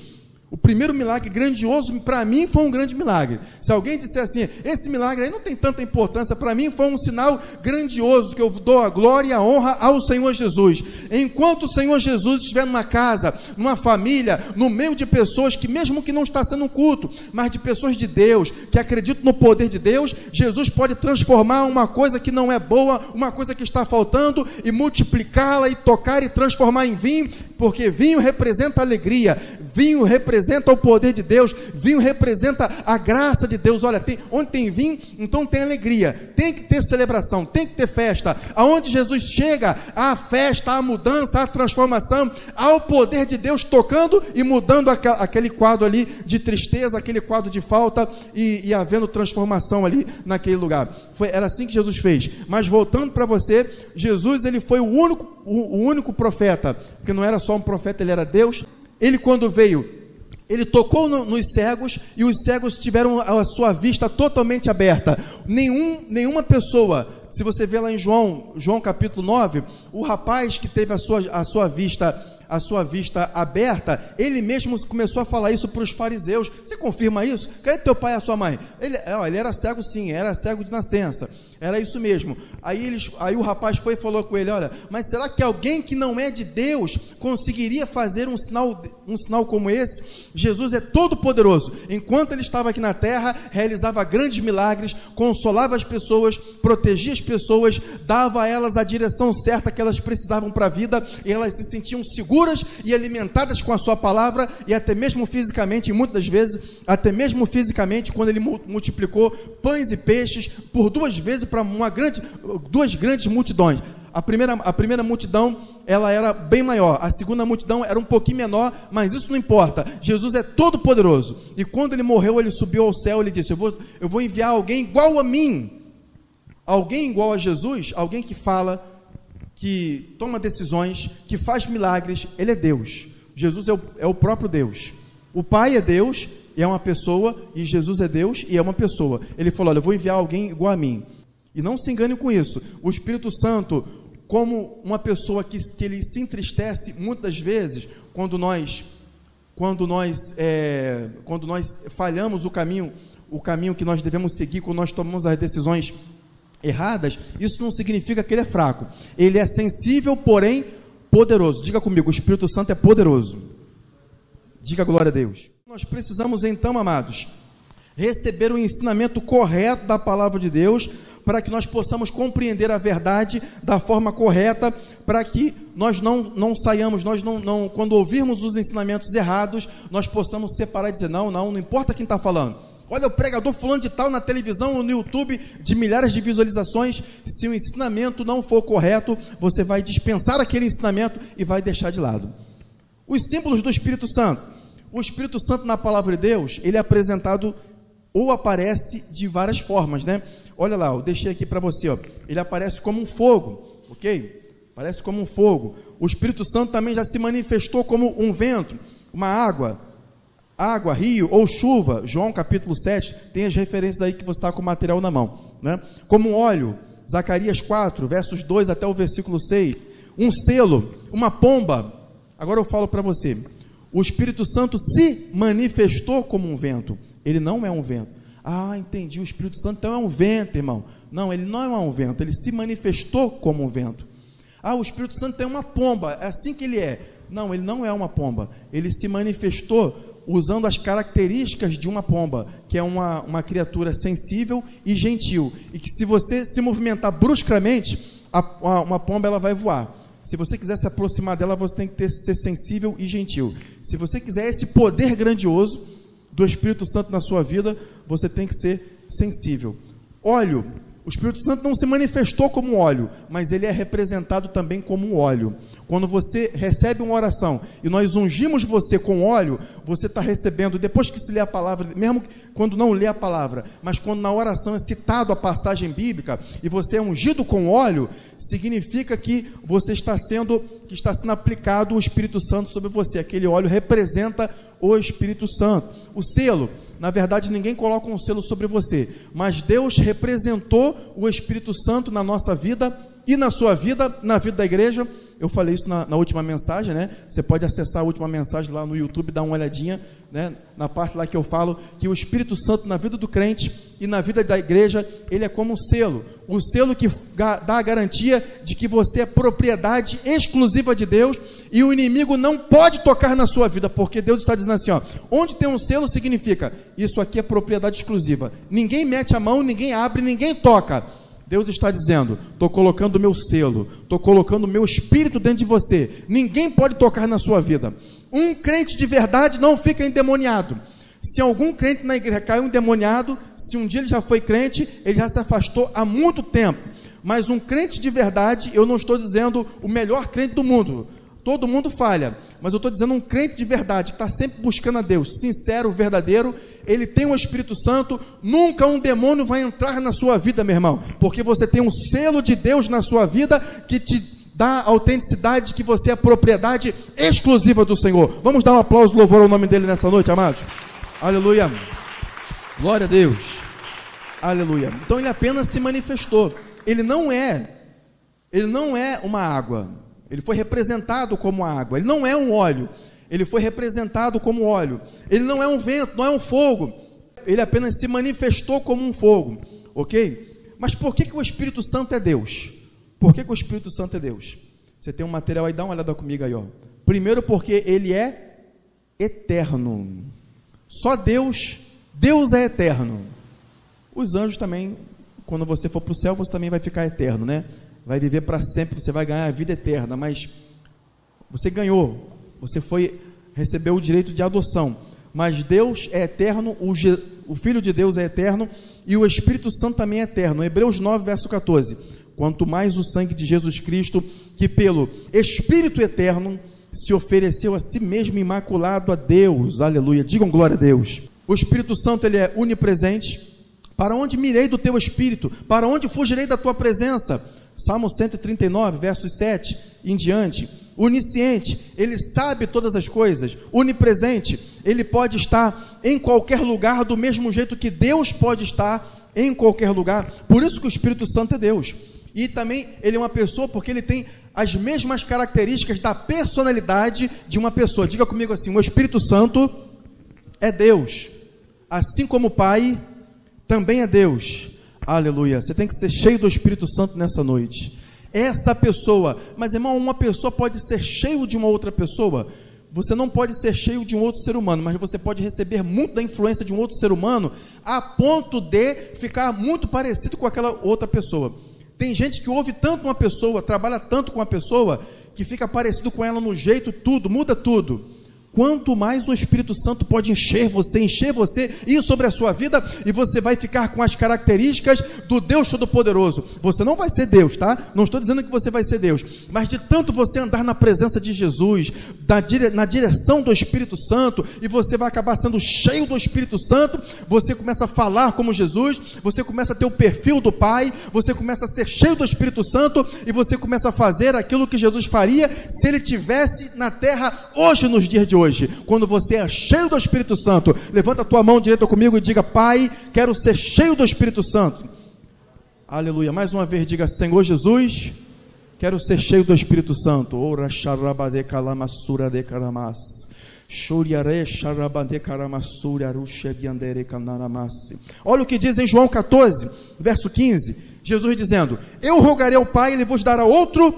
O primeiro milagre grandioso, para mim foi um grande milagre. Se alguém disser assim, esse milagre aí não tem tanta importância, para mim foi um sinal grandioso, que eu dou a glória e a honra ao Senhor Jesus. Enquanto o Senhor Jesus estiver numa casa, numa família, no meio de pessoas que, mesmo que não está sendo um culto, mas de pessoas de Deus, que acreditam no poder de Deus, Jesus pode transformar uma coisa que não é boa, uma coisa que está faltando, e multiplicá-la, e tocar e transformar em vinho, porque vinho representa alegria, vinho representa o poder de Deus, vinho representa a graça de Deus. Olha, onde tem vinho, então tem alegria, tem que ter celebração, tem que ter festa. Aonde Jesus chega, há festa, há mudança, há transformação, há o poder de Deus tocando e mudando aquele quadro ali de tristeza, aquele quadro de falta, e havendo transformação ali naquele lugar. Era assim que Jesus fez. Mas voltando para você, Jesus, ele foi o único profeta, porque não era só um profeta, ele era Deus. Ele, quando veio, ele tocou nos cegos, e os cegos tiveram a sua vista totalmente aberta. Nenhuma pessoa, se você vê lá em João capítulo 9, o rapaz que teve a sua vista aberta, ele mesmo começou a falar isso para os fariseus. Você confirma isso? Cadê teu pai e a sua mãe? Ele era cego, sim, era cego de nascença. Era isso mesmo. Aí o rapaz foi e falou com ele: olha, mas será que alguém que não é de Deus conseguiria fazer um sinal como esse? Jesus é todo poderoso. Enquanto ele estava aqui na terra, realizava grandes milagres, consolava as pessoas, protegia as pessoas, dava a elas a direção certa que elas precisavam para a vida, e elas se sentiam seguras e alimentadas com a sua palavra, e até mesmo fisicamente, e muitas das vezes, até mesmo fisicamente, quando ele multiplicou pães e peixes por 2 vezes para 2 grandes multidões. A primeira multidão, ela era bem maior, a segunda multidão era um pouquinho menor, mas isso não importa. Jesus é todo poderoso, e quando ele morreu, ele subiu ao céu, ele disse: eu vou enviar alguém igual a mim, alguém igual a Jesus, alguém que fala, que toma decisões, que faz milagres. Ele é Deus. Jesus é o próprio Deus. O Pai é Deus e é uma pessoa, e Jesus é Deus e é uma pessoa. Ele falou: olha, eu vou enviar alguém igual a mim. E não se engane com isso. O Espírito Santo, como uma pessoa que ele se entristece muitas vezes quando nós falhamos o caminho que nós devemos seguir, quando nós tomamos as decisões erradas, isso não significa que ele é fraco. Ele é sensível, porém poderoso. Diga comigo: o Espírito Santo é poderoso. Diga glória a Deus. Nós precisamos então, amados, receber o ensinamento correto da palavra de Deus, para que nós possamos compreender a verdade da forma correta, para que nós não saiamos, quando ouvirmos os ensinamentos errados, nós possamos separar e dizer: não importa quem está falando. Olha, o pregador fulano de tal na televisão ou no YouTube, de milhares de visualizações. Se o ensinamento não for correto, você vai dispensar aquele ensinamento e vai deixar de lado. Os símbolos do Espírito Santo. O Espírito Santo na palavra de Deus, ele é apresentado ou aparece de várias formas, né? Olha lá, eu deixei aqui para você, ó. Ele aparece como um fogo, ok? Parece como um fogo. O Espírito Santo também já se manifestou como um vento, uma água, rio ou chuva. João capítulo 7, tem as referências aí que você está com o material na mão, né? Como um óleo, Zacarias 4, versos 2 até o versículo 6. Um selo, uma pomba. Agora eu falo para você, o Espírito Santo se manifestou como um vento. Ele não é um vento. Ah, entendi, o Espírito Santo então é um vento, irmão. Não, ele não é um vento, ele se manifestou como um vento. Ah, o Espírito Santo é uma pomba, é assim que ele é. Não, ele não é uma pomba, ele se manifestou usando as características de uma pomba, que é uma criatura sensível e gentil, e que se você se movimentar bruscamente, uma pomba ela vai voar. Se você quiser se aproximar dela, você tem que ser sensível e gentil. Se você quiser esse poder grandioso do Espírito Santo na sua vida, você tem que ser sensível. Óleo. O Espírito Santo não se manifestou como óleo, mas ele é representado também como um óleo. Quando você recebe uma oração e nós ungimos você com óleo, você está recebendo, depois que se lê a palavra, mesmo quando não lê a palavra, mas quando na oração é citado a passagem bíblica e você é ungido com óleo, significa que você está sendo aplicado o Espírito Santo sobre você. Aquele óleo representa o Espírito Santo. O selo. Na verdade, ninguém coloca um selo sobre você, mas Deus representou o Espírito Santo na nossa vida e na sua vida, na vida da igreja. Eu falei isso na última mensagem, né? Você pode acessar a última mensagem lá no YouTube, dar uma olhadinha, né? Na parte lá que eu falo que o Espírito Santo na vida do crente e na vida da igreja, ele é como um selo. O selo que dá a garantia de que você é propriedade exclusiva de Deus e o inimigo não pode tocar na sua vida, porque Deus está dizendo assim, ó, onde tem um selo significa, isso aqui é propriedade exclusiva. Ninguém mete a mão, ninguém abre, ninguém toca. Deus está dizendo, estou colocando o meu selo, estou colocando o meu espírito dentro de você, ninguém pode tocar na sua vida. Um crente de verdade não fica endemoniado. Se algum crente na igreja caiu endemoniado, se um dia ele já foi crente, ele já se afastou há muito tempo. Mas um crente de verdade, eu não estou dizendo o melhor crente do mundo, todo mundo falha, mas eu estou dizendo um crente de verdade, que está sempre buscando a Deus, sincero, verdadeiro, ele tem o Espírito Santo, nunca um demônio vai entrar na sua vida, meu irmão, porque você tem um selo de Deus na sua vida, que te dá a autenticidade de que você é propriedade exclusiva do Senhor. Vamos dar um aplauso, louvor ao nome dele nessa noite, amados. Aleluia, glória a Deus, aleluia. Então ele apenas se manifestou, ele não é uma água. Ele foi representado como água, ele não é um óleo, ele foi representado como óleo, ele não é um vento, não é um fogo, ele apenas se manifestou como um fogo, ok? Mas por que o Espírito Santo é Deus? Por que o Espírito Santo é Deus? Você tem um material aí, dá uma olhada comigo aí, ó. Primeiro porque ele é eterno. Só Deus é eterno. Os anjos também, quando você for para o céu, você também vai ficar eterno, né? Vai viver para sempre, você vai ganhar a vida eterna, mas você ganhou, você recebeu o direito de adoção, mas Deus é eterno, o Filho de Deus é eterno, e o Espírito Santo também é eterno. Hebreus 9, verso 14, quanto mais o sangue de Jesus Cristo, que pelo Espírito eterno, se ofereceu a si mesmo imaculado a Deus, aleluia, digam glória a Deus. O Espírito Santo, ele é onipresente. Para onde mirei do teu Espírito? Para onde fugirei da tua presença? Salmo 139, versos 7 em diante. Onisciente, ele sabe todas as coisas. Onipresente, ele pode estar em qualquer lugar do mesmo jeito que Deus pode estar em qualquer lugar. Por isso que o Espírito Santo é Deus. E também ele é uma pessoa porque ele tem as mesmas características da personalidade de uma pessoa. Diga comigo assim: o Espírito Santo é Deus, assim como o Pai também é Deus. Aleluia. Você tem que ser cheio do Espírito Santo nessa noite. Essa pessoa, mas irmão, uma pessoa pode ser cheio de uma outra pessoa. Você não pode ser cheio de um outro ser humano, mas você pode receber muito da influência de um outro ser humano, a ponto de ficar muito parecido com aquela outra pessoa. Tem gente que ouve tanto uma pessoa, trabalha tanto com uma pessoa, que fica parecido com ela no jeito, tudo, muda tudo. Quanto mais o Espírito Santo pode encher você, ir sobre a sua vida, e você vai ficar com as características do Deus Todo-Poderoso. Você não vai ser Deus, tá? Não estou dizendo que você vai ser Deus, mas de tanto você andar na presença de Jesus, na direção do Espírito Santo, e você vai acabar sendo cheio do Espírito Santo, você começa a falar como Jesus, você começa a ter o perfil do Pai, você começa a ser cheio do Espírito Santo, e você começa a fazer aquilo que Jesus faria se ele tivesse na terra hoje, nos dias de hoje. Quando você é cheio do Espírito Santo, levanta a tua mão direita comigo e diga: Pai, quero ser cheio do Espírito Santo. Aleluia. Mais uma vez, diga: Senhor Jesus, quero ser cheio do Espírito Santo. Ora xarabade calamassura de caramas. Olha o que diz em João 14, verso 15, Jesus dizendo: eu rogarei ao Pai, ele vos dará outro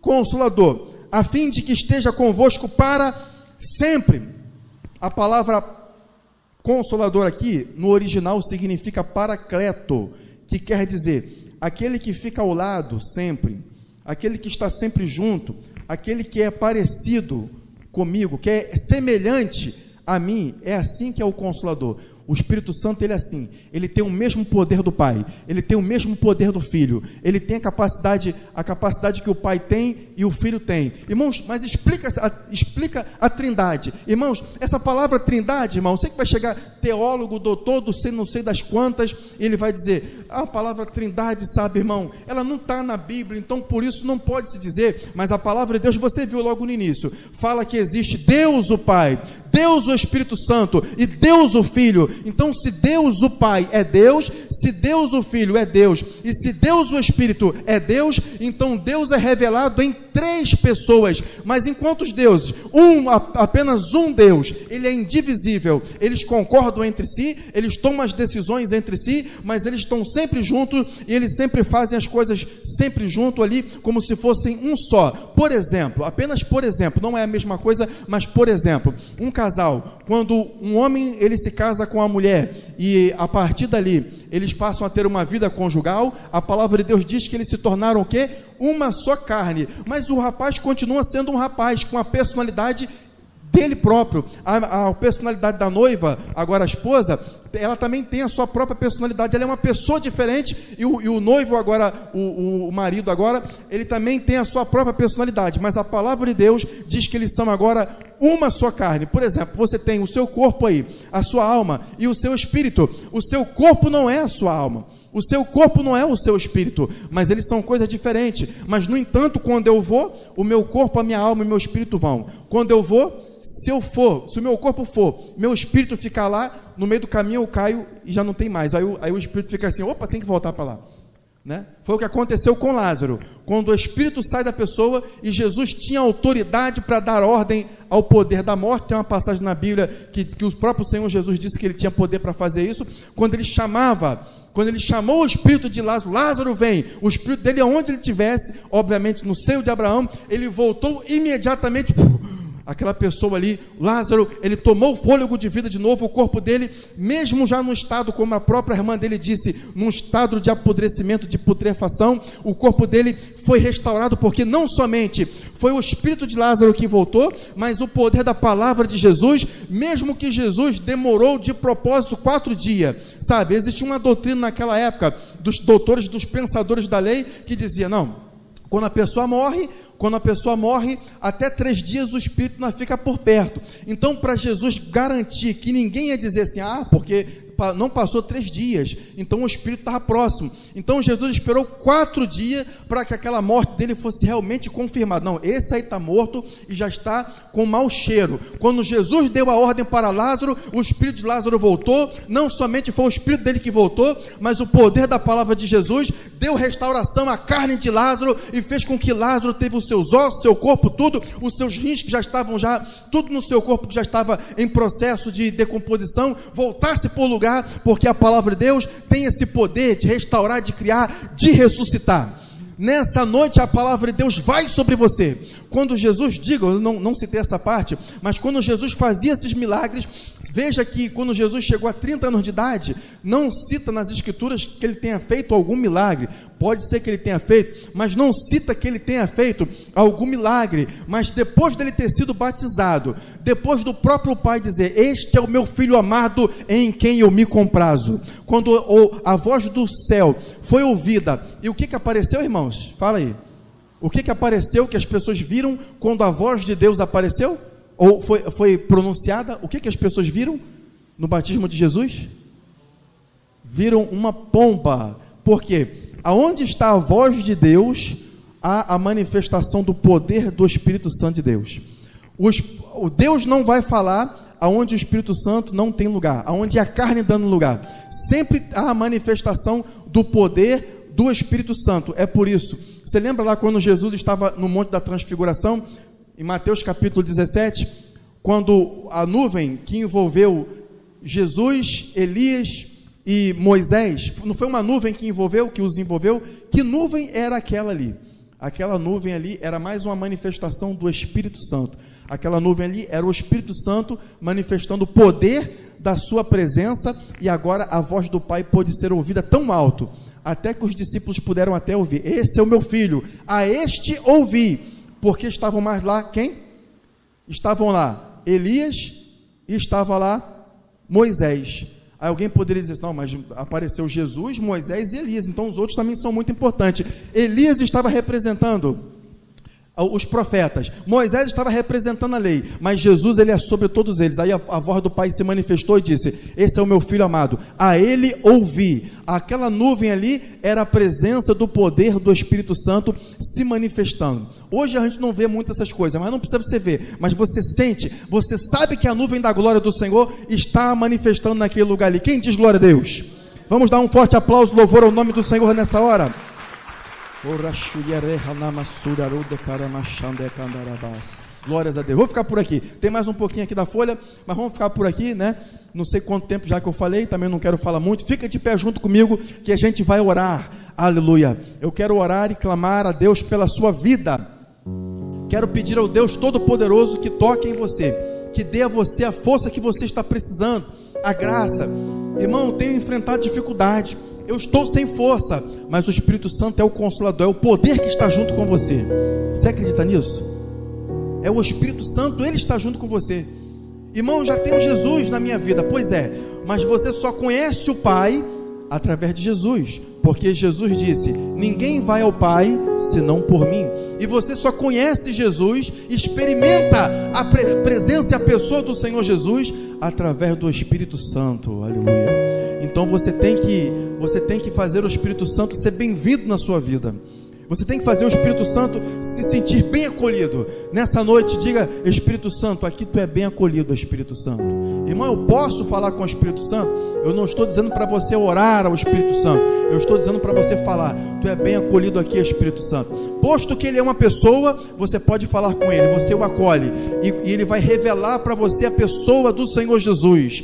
Consolador, a fim de que esteja convosco para sempre. A palavra Consolador aqui, no original, significa Paracleto, que quer dizer aquele que fica ao lado sempre, aquele que está sempre junto, aquele que é parecido comigo, que é semelhante a mim. É assim que é o Consolador. O Espírito Santo, ele é assim, ele tem o mesmo poder do Pai, ele tem o mesmo poder do Filho, ele tem a capacidade que o Pai tem e o Filho tem. Irmãos, mas explica a Trindade. Irmãos, essa palavra Trindade, irmão, você que vai chegar teólogo, doutor, não sei das quantas, ele vai dizer, a palavra Trindade, sabe, irmão, ela não está na Bíblia, então por isso não pode se dizer, mas a palavra de Deus, você viu logo no início, fala que existe Deus o Pai, Deus o Espírito Santo e Deus o Filho. Então, se Deus o Pai é Deus, se Deus o Filho é Deus, e se Deus o Espírito é Deus, então Deus é revelado em três pessoas. Mas em quantos deuses? Apenas um Deus. Ele é indivisível. Eles concordam entre si, eles tomam as decisões entre si, mas eles estão sempre juntos, e eles sempre fazem as coisas sempre junto ali, como se fossem um só. Por exemplo, apenas por exemplo, não é a mesma coisa, mas por exemplo, um casal, quando um homem ele se casa com a mulher, e a partir dali eles passam a ter uma vida conjugal, a palavra de Deus diz que eles se tornaram o quê? Uma só carne. Mas o rapaz continua sendo um rapaz, com a personalidade dele próprio. A personalidade da noiva, agora a esposa, ela também tem a sua própria personalidade. Ela é uma pessoa diferente, e o noivo agora, o marido agora, ele também tem a sua própria personalidade, mas a palavra de Deus diz que eles são agora uma só carne. Por exemplo, você tem o seu corpo aí, a sua alma e o seu espírito. O seu corpo não é a sua alma, o seu corpo não é o seu espírito, mas eles são coisas diferentes. Mas no entanto, quando eu vou, o meu corpo, a minha alma e o meu espírito vão. Quando eu vou, se o meu corpo for, meu espírito ficar lá, no meio do caminho eu caio e já não tem mais, aí o espírito fica assim, opa, tem que voltar para lá. né? Foi o que aconteceu com Lázaro, quando o espírito sai da pessoa e Jesus tinha autoridade para dar ordem ao poder da morte. Tem uma passagem na Bíblia que o próprio Senhor Jesus disse que ele tinha poder para fazer isso, quando ele chamou o espírito de Lázaro, Lázaro vem, o espírito dele, aonde ele estivesse, obviamente no seio de Abraão, ele voltou imediatamente. Aquela pessoa ali, Lázaro, ele tomou o fôlego de vida de novo, o corpo dele, mesmo já num estado, como a própria irmã dele disse, num estado de apodrecimento, de putrefação, o corpo dele foi restaurado, porque não somente foi o espírito de Lázaro que voltou, mas o poder da palavra de Jesus, mesmo que Jesus demorou de propósito 4 dias, sabe, existia uma doutrina naquela época, dos doutores, dos pensadores da lei, que dizia, não, quando a pessoa morre, até 3 dias o espírito não fica por perto. Então, para Jesus garantir que ninguém ia dizer assim, porque não passou 3 dias, então o espírito estava próximo. Então Jesus esperou 4 dias para que aquela morte dele fosse realmente confirmada. Não, esse aí está morto e já está com mau cheiro. Quando Jesus deu a ordem para Lázaro, o espírito de Lázaro voltou. Não somente foi o espírito dele que voltou, mas o poder da palavra de Jesus deu restauração à carne de Lázaro e fez com que Lázaro teve os seus ossos, seu corpo, tudo, os seus rins que já estavam tudo no seu corpo que já estava em processo de decomposição, voltasse por lugar, porque a palavra de Deus tem esse poder de restaurar, de criar, de ressuscitar. Nessa noite a palavra de Deus vai sobre você. Quando Jesus, eu não citei essa parte, mas quando Jesus fazia esses milagres, veja que quando Jesus chegou a 30 anos de idade, não cita nas escrituras que ele tenha feito algum milagre. Pode ser que ele tenha feito, mas não cita que ele tenha feito algum milagre. Mas depois dele ter sido batizado, depois do próprio Pai dizer, este é o meu filho amado em quem eu me comprazo, quando a voz do céu foi ouvida, e o que apareceu, irmãos? Fala aí. O que apareceu, que as pessoas viram quando a voz de Deus apareceu? Ou foi pronunciada? O que as pessoas viram no batismo de Jesus? Viram uma pomba. Por quê? Aonde está a voz de Deus, há a manifestação do poder do Espírito Santo de Deus. O Deus não vai falar aonde o Espírito Santo não tem lugar, aonde a carne dando lugar. Sempre há a manifestação do poder do Espírito Santo. É por isso, você lembra lá quando Jesus estava no Monte da Transfiguração, em Mateus capítulo 17, quando a nuvem que envolveu Jesus, Elias e Moisés, não foi uma nuvem que os envolveu? Que nuvem era aquela ali? Aquela nuvem ali era mais uma manifestação do Espírito Santo. Aquela nuvem ali era o Espírito Santo manifestando o poder da sua presença, e agora a voz do Pai pôde ser ouvida tão alto, até que os discípulos puderam até ouvir, esse é o meu filho, a este ouvi, porque estavam mais lá, quem? Estavam lá Elias e estava lá Moisés. Aí alguém poderia dizer, não, mas apareceu Jesus, Moisés e Elias, então os outros também são muito importantes. Elias estava representando os profetas, Moisés estava representando a lei, mas Jesus, ele é sobre todos eles. Aí a voz do Pai se manifestou e disse, esse é o meu filho amado, a ele ouvi. Aquela nuvem ali era a presença do poder do Espírito Santo se manifestando. Hoje a gente não vê muito essas coisas, mas não precisa você ver, mas você sente, você sabe que a nuvem da glória do Senhor está manifestando naquele lugar ali. Quem diz glória a Deus? Vamos dar um forte aplauso, louvor ao nome do Senhor nessa hora. Glórias a Deus. Vou ficar por aqui, tem mais um pouquinho aqui da folha, mas vamos ficar por aqui, né? Não sei quanto tempo já que eu falei, também não quero falar muito. Fica de pé junto comigo que a gente vai orar. Aleluia. Eu quero orar e clamar a Deus pela sua vida. Quero pedir ao Deus Todo-Poderoso que toque em você, que dê a você a força que você está precisando, a graça. Irmão, tenho enfrentado dificuldade, eu estou sem força, mas o Espírito Santo é o Consolador, é o poder que está junto com você. Você acredita nisso? É o Espírito Santo, ele está junto com você. Irmão, eu já tenho Jesus na minha vida. Pois é, mas você só conhece o Pai através de Jesus, porque Jesus disse, ninguém vai ao Pai senão por mim. E você só conhece Jesus, experimenta a presença e a pessoa do Senhor Jesus através do Espírito Santo. Aleluia. Então você tem que fazer o Espírito Santo ser bem-vindo na sua vida. Você tem que fazer o Espírito Santo se sentir bem acolhido. Nessa noite, diga: Espírito Santo, aqui tu é bem acolhido, Espírito Santo. Irmão, eu posso falar com o Espírito Santo? Eu não estou dizendo para você orar ao Espírito Santo. Eu estou dizendo para você falar: tu é bem acolhido aqui, Espírito Santo. Posto que ele é uma pessoa, você pode falar com ele, você o acolhe. E ele vai revelar para você a pessoa do Senhor Jesus.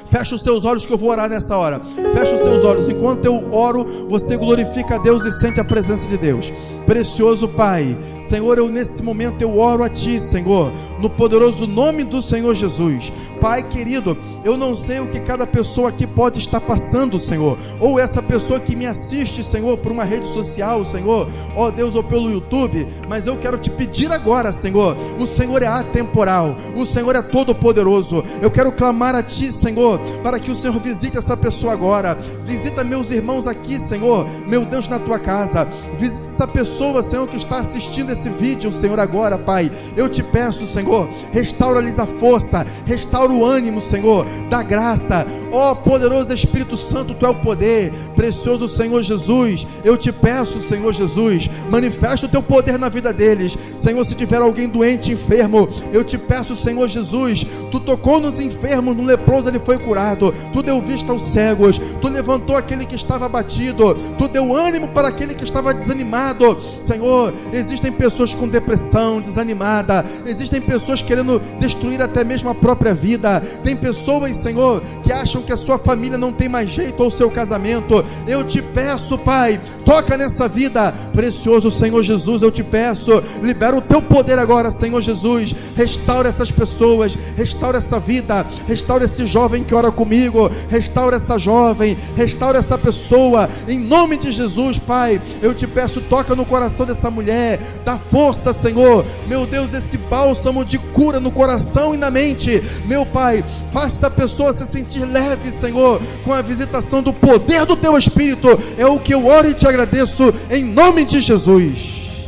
Fecha os seus olhos que eu vou orar nessa hora. Fecha os seus olhos. Enquanto eu oro, você glorifica a Deus e sente a presença de Deus. Precioso Pai, Senhor, nesse momento eu oro a Ti, Senhor, no poderoso nome do Senhor Jesus. Pai querido, eu não sei o que cada pessoa aqui pode estar passando, Senhor, ou essa pessoa que me assiste, Senhor, por uma rede social, Senhor, ó Deus, ou pelo YouTube, mas eu quero te pedir agora, Senhor, o Senhor é atemporal, o Senhor é todo poderoso. Eu quero clamar a Ti, Senhor, para que o Senhor visite essa pessoa agora. Visita meus irmãos aqui, Senhor, meu Deus, na Tua casa. Visita essa pessoa, Senhor, que está assistindo esse vídeo, Senhor, agora, Pai. Eu te peço, Senhor, restaura-lhes a força, restaura o ânimo, Senhor, da graça. Ó poderoso Espírito Santo, Tu é o poder. Precioso Senhor Jesus, eu te peço, Senhor Jesus, manifesta o Teu poder na vida deles. Senhor, se tiver alguém doente, enfermo, eu te peço, Senhor Jesus, Tu tocou nos enfermos, no leproso ele foi curado, Tu deu vista aos cegos, Tu levantou aquele que estava abatido, Tu deu ânimo para aquele que estava desanimado. Senhor, existem pessoas com depressão, desanimada, existem pessoas querendo destruir até mesmo a própria vida, tem pessoas, Senhor, que acham que a sua família não tem mais jeito, ou o seu casamento. Eu te peço, Pai, toca nessa vida. Precioso Senhor Jesus, eu te peço, libera o Teu poder agora, Senhor Jesus, restaura essas pessoas, restaura essa vida, restaura esse jovem que ora comigo, restaura essa jovem, restaura essa pessoa, em nome de Jesus, Pai. Eu te peço, toca no coração dessa mulher, dá força, Senhor, meu Deus, esse bálsamo de cura no coração e na mente, meu Pai, faça essa pessoa se sentir leve, Senhor, com a visitação do poder do Teu Espírito. É o que eu oro e te agradeço, em nome de Jesus.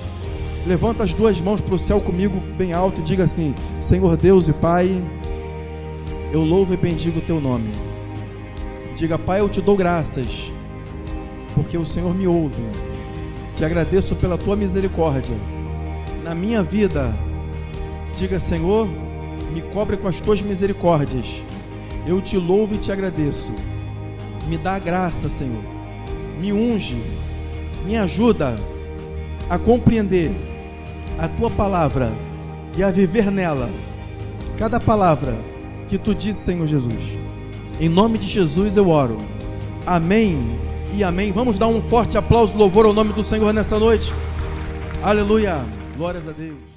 Levanta as duas mãos para o céu comigo, bem alto, e diga assim: Senhor Deus e Pai, eu louvo e bendigo o Teu nome. Diga: Pai, eu te dou graças, porque o Senhor me ouve. Te agradeço pela Tua misericórdia na minha vida. Diga: Senhor, me cobre com as Tuas misericórdias. Eu te louvo e te agradeço. Me dá a graça, Senhor. Me unge, me ajuda a compreender a Tua palavra e a viver nela cada palavra que Tu disse, Senhor Jesus. Em nome de Jesus eu oro. Amém e amém. Vamos dar um forte aplauso, louvor ao nome do Senhor nessa noite. Aleluia. Glórias a Deus.